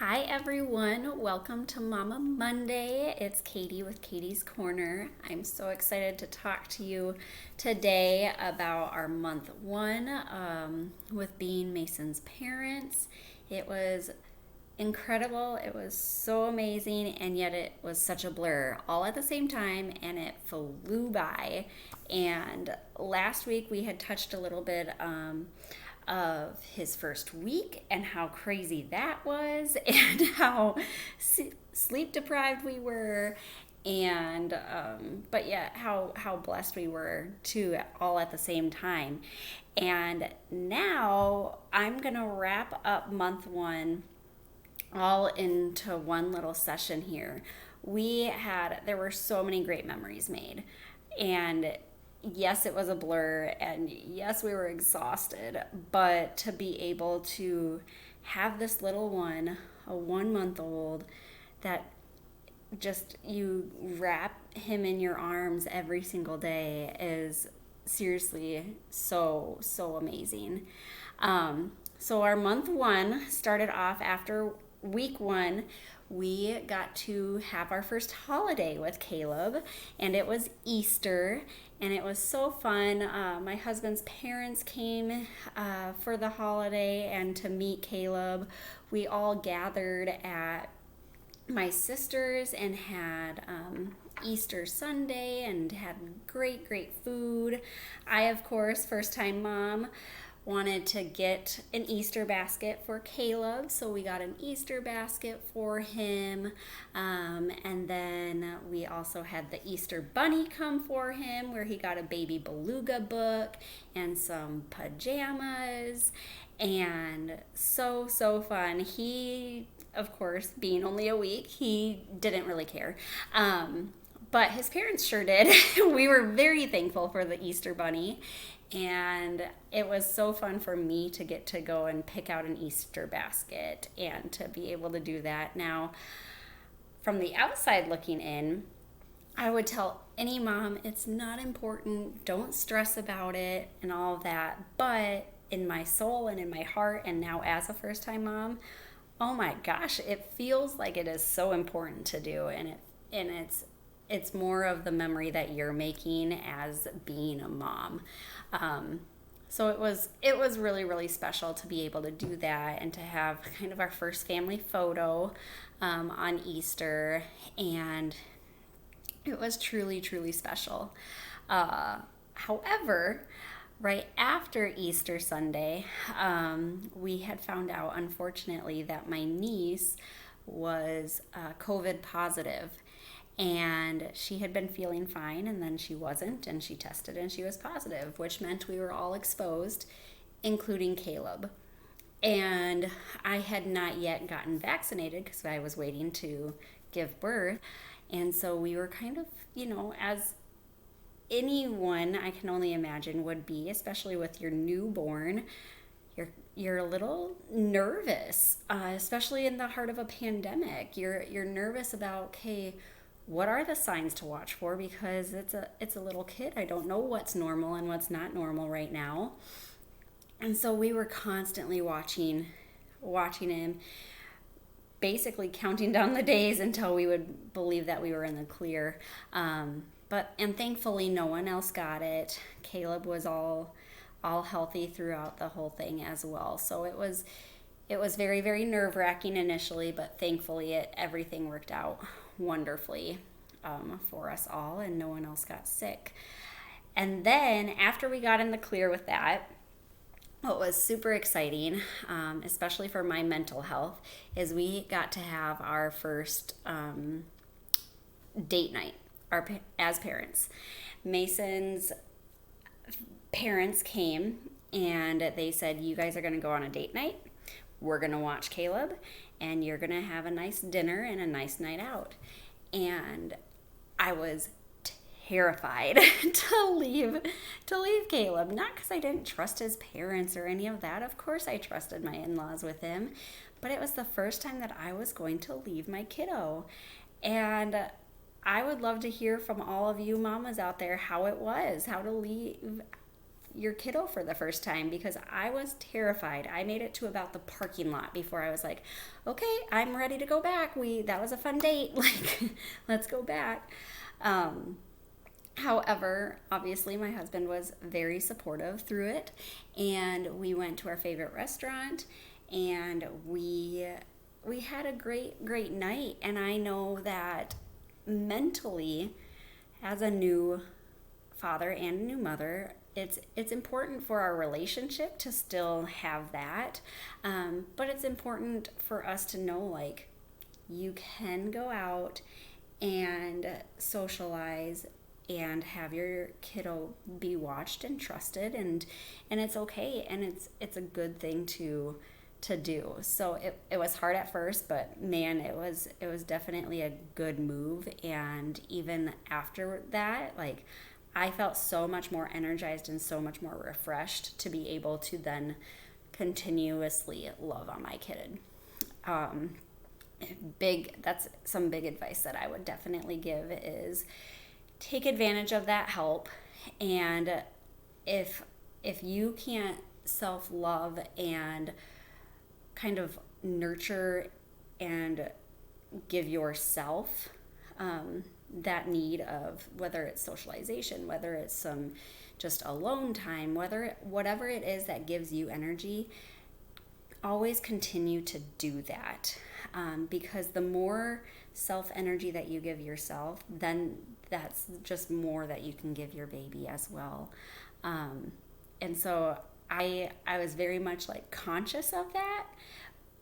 Hi everyone, welcome to Mama Monday. It's Katie with Katie's Corner. I'm so excited to talk to you today about our month one with being Mason's parents. It was incredible, it was so amazing, and yet it was such a blur all at the same time, and it flew by. And last week we had touched a little bit of his first week and how crazy that was and how sleep deprived we were, and but yet how blessed we were too, all at the same time. And now I'm gonna wrap up month one all into one little session here. There were so many great memories made, and yes, it was a blur, and yes, we were exhausted, but to be able to have this little one, a 1 month old, that just you wrap him in your arms every single day is seriously so amazing. So our month one started off after week one. We got to have our first holiday with Caleb, and it was Easter, and it was so fun. My husband's parents came for the holiday and to meet Caleb. We all gathered at my sister's and had Easter Sunday and had great food. I, of course, first time mom, wanted to get an Easter basket for Caleb, so we got an Easter basket for him. And then we also had the Easter bunny come for him, where he got a baby beluga book and some pajamas, and so fun. He, of course, being only a week, he didn't really care. But his parents sure did. We were very thankful for the Easter bunny. And it was so fun for me to get to go and pick out an Easter basket and to be able to do that. Now, from the outside looking in, I would tell any mom it's not important, don't stress about it, and all of that. But in my soul and in my heart, and now as a first time mom, oh my gosh, it feels like it is so important to do. And it's more of the memory that you're making as being a mom. So it was really special to be able to do that and to have kind of our first family photo on Easter, and it was truly special. However, right after Easter Sunday, we had found out, unfortunately, that my niece was COVID positive, and she had been feeling fine, and then she wasn't, and she tested and she was positive, which meant we were all exposed, including Caleb. And I had not yet gotten vaccinated because I was waiting to give birth. And so we were kind of, as anyone I can only imagine would be, especially with your newborn, you're a little nervous, especially in the heart of a pandemic. You're nervous about, okay, what are the signs to watch for, because it's a little kid. I don't know what's normal and what's not normal right now. And so we were constantly watching him, basically counting down the days until we would believe that we were in the clear. And thankfully no one else got it. Caleb was all healthy throughout the whole thing as well. So it was very nerve-wracking initially, but thankfully everything worked out wonderfully for us all, and no one else got sick. And then after we got in the clear with that, what was super exciting, especially for my mental health, is we got to have our first date night as parents. Mason's parents came and they said, you guys are going to go on a date night. We're going to watch Caleb, and you're going to have a nice dinner and a nice night out. And I was terrified to leave Caleb, not because I didn't trust his parents or any of that. Of course I trusted my in-laws with him, but it was the first time that I was going to leave my kiddo. And I would love to hear from all of you mamas out there how it was, how to leave your kiddo for the first time, because I was terrified. I made it to about the parking lot before I was like, okay, I'm ready to go back. That was a fun date. Like, let's go back. However, obviously my husband was very supportive through it, and we went to our favorite restaurant, and we had a great night. And I know that mentally, as a new father and a new mother, it's important for our relationship to still have that, but it's important for us to know, like, you can go out and socialize and have your kiddo be watched and trusted, and it's okay, and it's a good thing to do. So it was hard at first, but man, it was definitely a good move. And even after that, like, I felt so much more energized and so much more refreshed to be able to then continuously love on my kid. That's some big advice that I would definitely give, is take advantage of that help. And if you can't self-love and kind of nurture and give yourself that need of, whether it's socialization, whether it's some just alone time, whatever it is that gives you energy, always continue to do that, because the more self energy that you give yourself, then that's just more that you can give your baby as well. And so I was very much like conscious of that,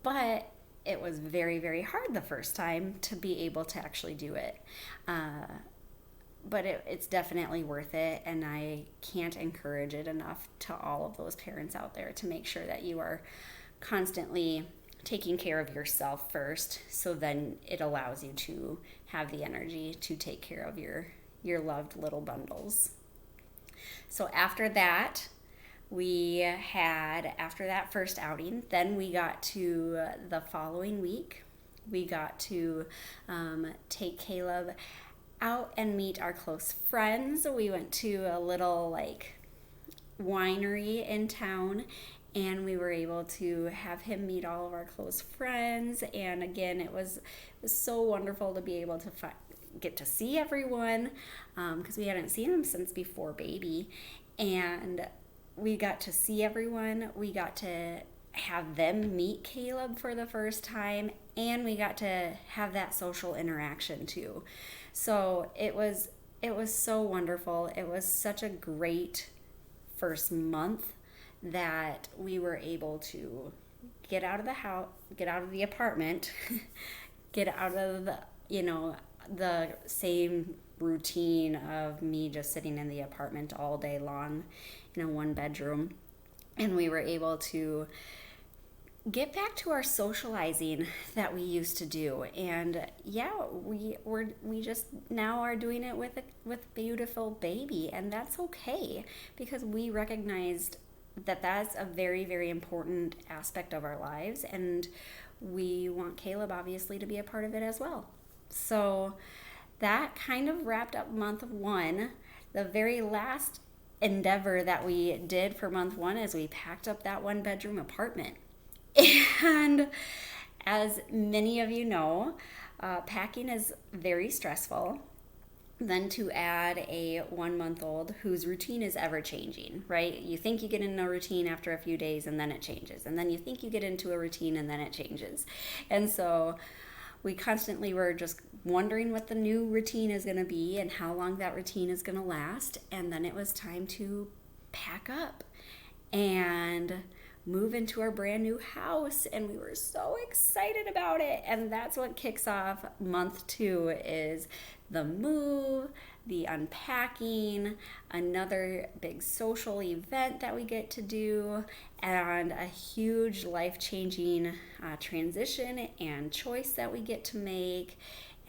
but it was very, very hard the first time to be able to actually do it. But it's definitely worth it, and I can't encourage it enough to all of those parents out there to make sure that you are constantly taking care of yourself first, so then it allows you to have the energy to take care of your loved little bundles. So after that, after that first outing, then we got to the following week. We got to take Caleb out and meet our close friends. We went to a little like winery in town, and we were able to have him meet all of our close friends. And again, it was so wonderful to be able to get to see everyone, because we hadn't seen them since before baby. And we got to see everyone. We got to have them meet Caleb for the first time, and we got to have that social interaction too. So it was so wonderful. It was such a great first month that we were able to get out of the house, get out of the apartment, get out of the same routine of me just sitting in the apartment all day long in a one bedroom. And we were able to get back to our socializing that we used to do. And yeah, we just now are doing it with beautiful baby, and that's okay, because we recognized that that's a very, very important aspect of our lives, and we want Caleb obviously to be a part of it as well. So that kind of wrapped up month one. The very last endeavor that we did for month one is we packed up that one bedroom apartment. And as many of you know, packing is very stressful. Then to add a 1-month-old whose routine is ever changing, right? You think you get in a routine after a few days, and then it changes. And then you think you get into a routine, and then it changes. And so we constantly were just wondering what the new routine is going to be and how long that routine is going to last. And then it was time to pack up and move into our brand new house, and we were so excited about it. And that's what kicks off month two, is the move, the unpacking, another big social event that we get to do, and a huge life-changing transition and choice that we get to make.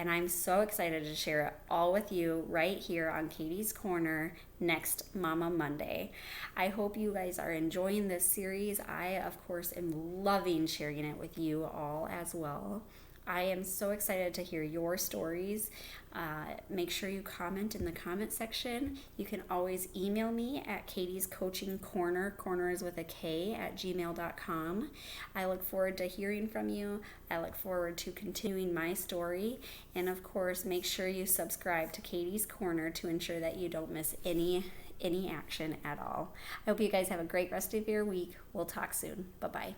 And I'm so excited to share it all with you right here on Katie's Corner next Mama Monday. I hope you guys are enjoying this series. I, of course, am loving sharing it with you all as well. I am so excited to hear your stories. Make sure you comment in the comment section. You can always email me at Katie's Coaching Corner. Corner is with a K at gmail.com. I look forward to hearing from you. I look forward to continuing my story. And of course, make sure you subscribe to Katie's Corner to ensure that you don't miss any action at all. I hope you guys have a great rest of your week. We'll talk soon. Bye-bye.